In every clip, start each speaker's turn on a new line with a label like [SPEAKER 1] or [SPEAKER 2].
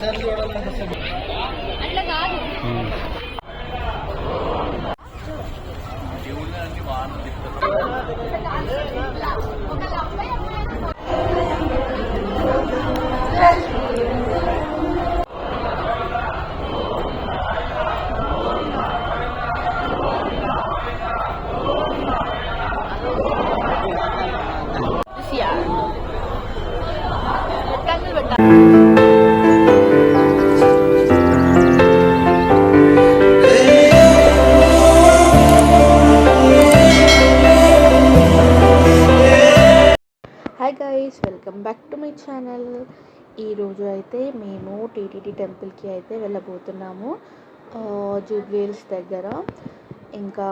[SPEAKER 1] అట్లా కాదు.
[SPEAKER 2] Hi guys, welcome back to my channel. ఈరోజు అయితే మేము టీటీడీ టెంపుల్కి అయితే వెళ్ళబోతున్నాము, జూబ్లీహిల్స్ దగ్గర. ఇంకా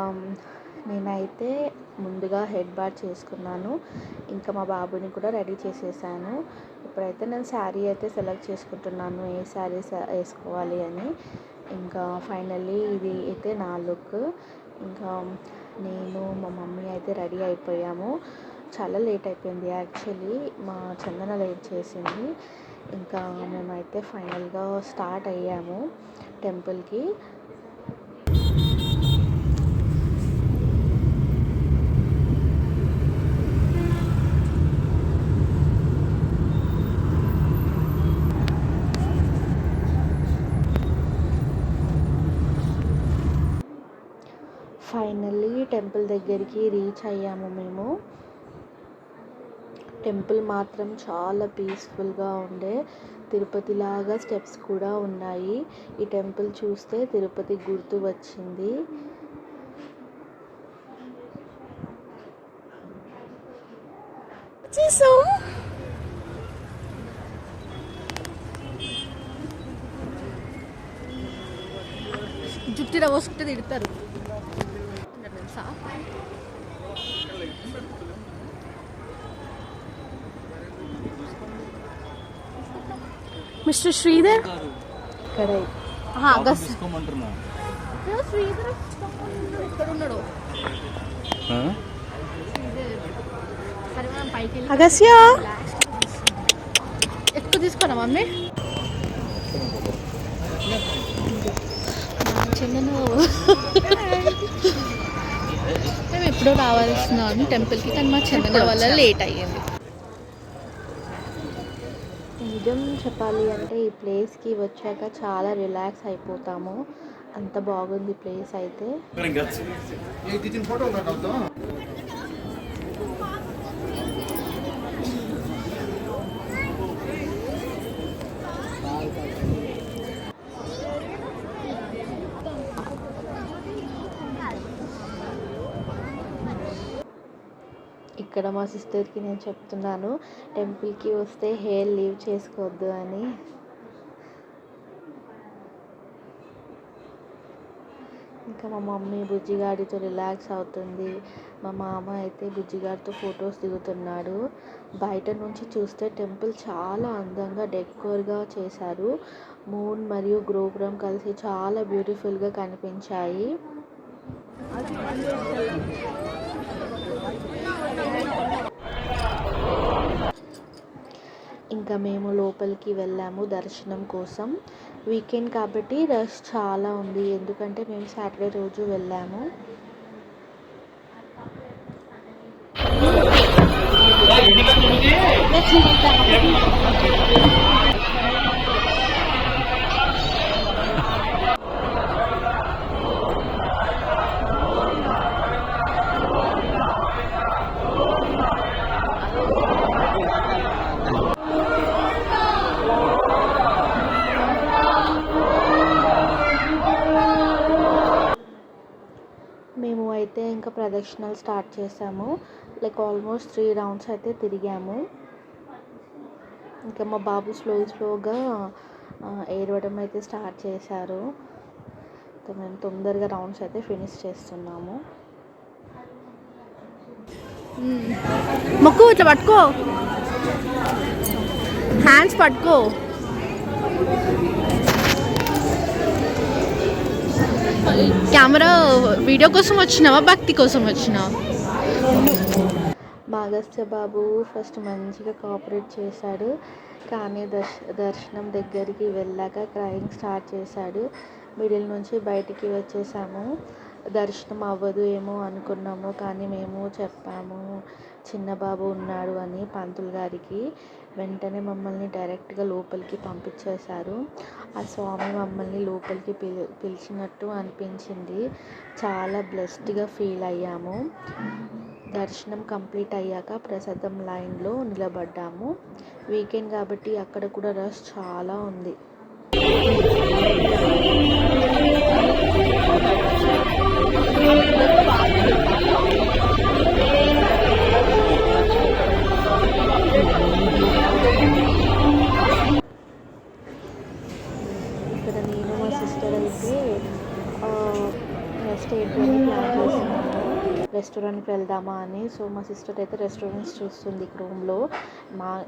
[SPEAKER 2] నేనైతే ముందుగా హెడ్ బాత్ చేసుకున్నాను, ఇంకా మా బాబుని కూడా రెడీ చేసేసాను. ఇప్పుడైతే నేను శారీ అయితే సెలెక్ట్ చేసుకుంటున్నాను, ఏ శారీ వేసుకోవాలి అని. ఇంకా ఫైనల్లీ ఇది అయితే నా లుక్. ఇంకా నేను మా మమ్మీ అయితే రెడీ అయిపోయాము. చాలా లేట్ అయిపోయింది యాక్చువల్లీ, మా చందన లేట్ చేసింది. ఇంకా మేమైతే ఫైనల్గా స్టార్ట్ అయ్యాము టెంపుల్కి. ఫైనల్లీ టెంపుల్ దగ్గరికి రీచ్ అయ్యాము మేము. టెంపుల్ మాత్రం చాలా పీస్ఫుల్గా ఉండే, తిరుపతి లాగా స్టెప్స్ కూడా ఉన్నాయి. ఈ టెంపుల్ చూస్తే తిరుపతి గుర్తు వచ్చింది.
[SPEAKER 1] జుట్టు రవసుకుంటే తిడతారు తెలుసా. మిస్టర్ శ్రీధర్
[SPEAKER 2] ఇక్కడ
[SPEAKER 1] శ్రీధర్ ఇక్కడ ఉన్నాడు. సరే మనం పైకి వెళ్ళి
[SPEAKER 2] అగస్య
[SPEAKER 1] ఎక్కువ తీసుకున్నా మమ్మీ. చందను మేము ఎప్పుడో రావాల్సిన టెంపుల్కి, కానీ మా చందన వల్ల లేట్ అయ్యింది.
[SPEAKER 2] నిజం చెప్పాలి అంటే ఈ ప్లేస్కి వచ్చాక చాలా రిలాక్స్ అయిపోతాము, అంత బాగుంది ప్లేస్ అయితే. ఇక్కడ మా సిస్టర్కి నేను చెప్తున్నాను, టెంపుల్కి వస్తే హెయిర్ లీవ్ చేసుకోవద్దు అని. ఇంకా మా మమ్మీ బుజ్జిగాడితో రిలాక్స్ అవుతుంది. మా మామ అయితే బుజ్జిగాడితో ఫొటోస్ దిగుతున్నాడు. బయట నుంచి చూస్తే టెంపుల్ చాలా అందంగా డెకోర్గా చేశారు. మూన్ మరియు గోపురం కలిసి చాలా బ్యూటిఫుల్గా కనిపించాయి. ఇంకా మేము లోపలికి వెళ్ళాము దర్శనం కోసం. వీకెండ్ కాబట్టి రష్ చాలా ఉంది, ఎందుకంటే మేము సాటర్డే రోజు వెళ్ళాము. మేము అయితే ఇంకా ప్రదక్షిణలు స్టార్ట్ చేసాము, లైక్ ఆల్మోస్ట్ 3 రౌండ్స్ అయితే తిరిగాము. ఇంకా మా బాబు స్లోగా ఏడవడం అయితే స్టార్ట్ చేశారు. మేము తొందరగా రౌండ్స్ అయితే ఫినిష్ చేస్తున్నాము.
[SPEAKER 1] మొక్కు ఇట్లా పట్టుకో, హ్యాండ్స్ పట్టుకో. కెమెరా వీడియో కోసం వచ్చినావా, భక్తి కోసం వచ్చినావా?
[SPEAKER 2] మాగస్త్య బాబు ఫస్ట్ మంచిగా కోఆపరేట్ చేశాడు. కానీ దర్శనం దగ్గరికి వెళ్ళాక క్రయింగ్ స్టార్ట్ చేశాడు. మిడిల్ నుంచి బయటికి వచ్చేసాము. దర్శనం అవ్వదు ఏమో అనుకున్నాము, కానీ మేము చెప్పాము చిన్న బాబు ఉన్నాడు అని పంతులు గారికి. వెంటనే మమ్మల్ని డైరెక్ట్గా లోపలికి పంపించేశారు. ఆ స్వామి మమ్మల్ని లోపలికి పిలిచినట్టు అనిపించింది. చాలా బ్లెస్డ్గా ఫీల్ అయ్యాము. దర్శనం కంప్లీట్ అయ్యాక ప్రసాదం లైన్లో నిలబడ్డాము. వీకెండ్ కాబట్టి అక్కడ కూడా రష్ చాలా ఉంది. ఇక్కడ నేను మా సిస్టర్ అయితే నెక్స్ట్ ఏంటని ప్లాన్ చేస్తున్నాము, రెస్టారెంట్కి వెళ్దామా అని. సో మా సిస్టర్ అయితే రెస్టారెంట్స్ చూస్తుంది రూమ్లో.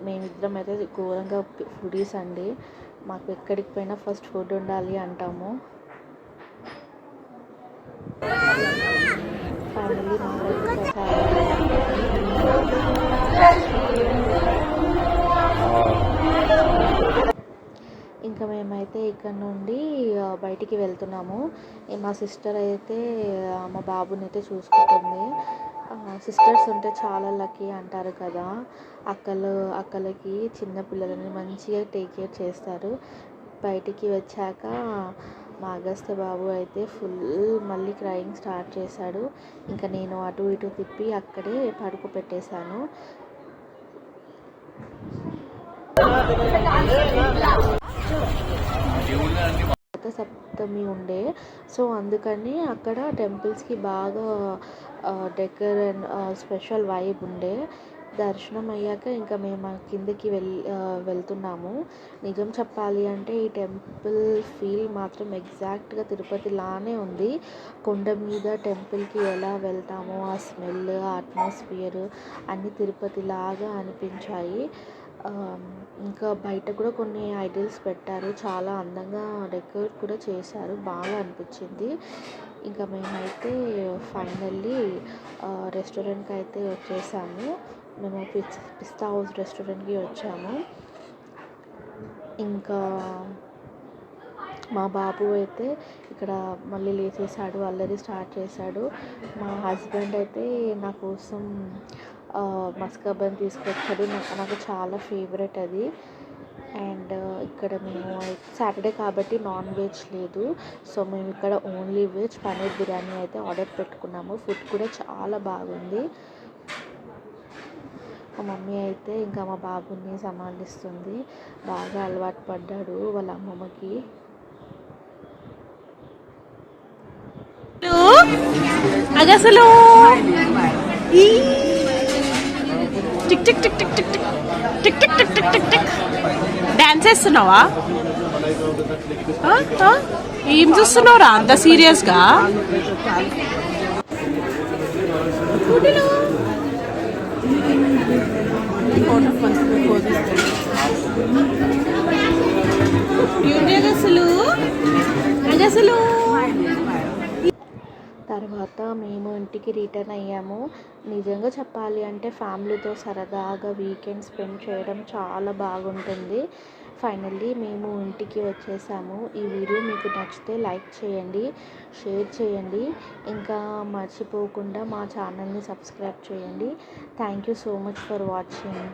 [SPEAKER 2] మేమిద్దరం అయితే ఘోరంగా ఫుడీస్ అండి. మాకు ఎక్కడికి పోయినా ఫస్ట్ ఫుడ్ ఉండాలి అంటాము. ఫ్యామిలీ ఇంకా మేమైతే ఇక్కడ నుండి బయటికి వెళ్తున్నాము. మా సిస్టర్ అయితే మా బాబుని అయితే చూసుకుంటుంది. సిస్టర్స్ ఉంటే చాలా లక్కీ అంటారు కదా. అక్కలకి చిన్న పిల్లలని మంచిగా టేక్ కేర్ చేస్తారు. బయటికి వచ్చాక మా అగస్త్య బాబు అయితే మళ్ళీ క్రయింగ్ స్టార్ట్ చేశాడు. ఇంకా నేను అటు ఇటు తిప్పి అక్కడే పడుకోబెట్టేశాను. సప్తమి ఉండే, సో అందుకని అక్కడ టెంపుల్స్కి బాగా డెకర్ అండ్ స్పెషల్ వైబ్ ఉండే. దర్శనం అయ్యాక ఇంకా మేము కిందకి వెళ్తున్నాము. నిజం చెప్పాలి అంటే ఈ టెంపుల్ ఫీల్ మాత్రం ఎగ్జాక్ట్గా తిరుపతిలానే ఉంది. కొండ మీద టెంపుల్కి ఎలా వెళ్తామో ఆ స్మెల్, అట్మాస్ఫియర్ అన్నీ తిరుపతిలాగా అనిపించాయి. ఇంకా బయట కూడా కొన్ని ఐడల్స్ పెట్టారు, చాలా అందంగా డెకరేట్ కూడా చేశారు, బాగా అనిపించింది. ఇంకా మేమైతే ఫైనల్లీ రెస్టారెంట్కి అయితే వచ్చేసాము. మేము పిస్తా హౌస్ రెస్టారెంట్కి వచ్చాము. ఇంకా మా బాబు అయితే ఇక్కడ మళ్ళీ లేచేసాడు, అల్లరి స్టార్ట్ చేశాడు. మా హస్బెండ్ అయితే నా కోసం మస్కాబన్ తీసుకొచ్చాడు. నాకు చాలా ఫేవరెట్ అది. అండ్ ఇక్కడ మేము సాటర్డే కాబట్టి నాన్ వెజ్ లేదు, సో మేము ఇక్కడ ఓన్లీ వెజ్ పన్నీర్ బిర్యానీ అయితే ఆర్డర్ పెట్టుకున్నాము. ఫుడ్ కూడా చాలా బాగుంది. మా మమ్మీ అయితే ఇంకా మా బాబుని సంభాలిస్తుంది. బాగా అలవాటు పడ్డాడు వాళ్ళ అమ్మమ్మకి.
[SPEAKER 3] అసలు tick tick tick tick tick tick tick tick tick tick tick tick dance చేస్తున్నావా? ఏం చూస్తున్నావురా అంత సీరియస్గా? అసలు
[SPEAKER 2] తర్వాత మేము ఇంటికి రిటర్న్ అయ్యాము. నిజంగా చెప్పాలి అంటే ఫ్యామిలీతో సరదాగా వీకెండ్ స్పెండ్ చేయడం చాలా బాగుంటుంది. ఫైనల్లీ మేము ఇంటికి వచ్చేసాము. ఈ వీడియో మీకు నచ్చితే లైక్ చేయండి, షేర్ చేయండి, ఇంకా మర్చిపోకుండా మా ఛానల్ని సబ్స్క్రైబ్ చేయండి. Thank you so much for watching.